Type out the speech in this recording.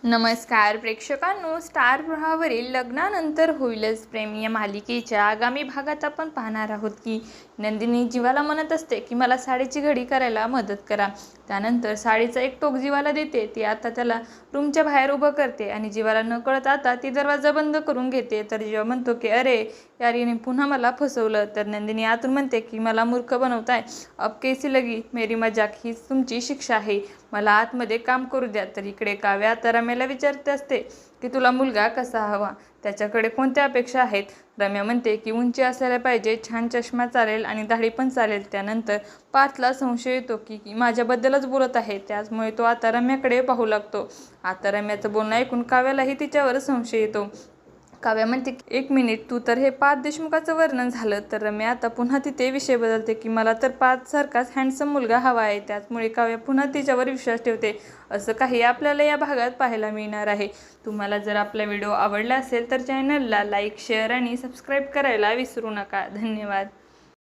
नमस्कार प्रेक्षकांनो, स्टार प्रवाहावरील लग्नानंतर होईलच प्रेम या मालिकेच्या आगामी भागात आपण पाहणार आहोत की नंदिनी जीवाला म्हणत असते की मला साडीची घडी करायला मदत करा. त्यानंतर साडीचा एक टोक जीवाला देते. ती आता त्याला रूमच्या बाहेर उभं करते आणि जीवाला न कळत आता ती दरवाजा बंद करून घेते. तर जीवा म्हणतो की अरे यार, हिने पुन्हा मला फसवलं. तर नंदिनी आतून म्हणते की मला मूर्ख बनवताय, अब कैसी लगी मेरी मजाक, हीच तुमची शिक्षा आहे, मला आतमध्ये काम करू द्या. तर इकडे काव्या आता रम्याला विचारते असते की तुला मुलगा कसा हवा, त्याच्याकडे कोणत्या अपेक्षा आहेत. रम्या म्हणते की उंची असायला पाहिजे, छान चष्मा चालेल आणि दाढी पण चालेल. त्यानंतर पार्थला संशय येतो की माझ्याबद्दलच बोलत आहे, त्याचमुळे तो आता रम्याकडे पाहू लागतो. आता रम्याचं बोलणं ऐकून काव्यालाही तिच्यावर संशय येतो. काव्या म्हणते की एक मिनिट, तू तर हे पार्थ देशमुखाचं वर्णन झालं. तर रम्या आता पुन्हा तिथे विषय बदलते की मला तर पार्थ सारखाच हँडसम मुलगा हवा आहे. त्याचमुळे काव्या पुन्हा तिच्यावर विश्वास ठेवते. असं काही आपल्याला या भागात पाहायला मिळणार आहे. तुम्हाला जर आपला व्हिडिओ आवडला असेल तर चॅनलला लाईक, शेअर आणि सबस्क्राईब करायला विसरू नका. धन्यवाद.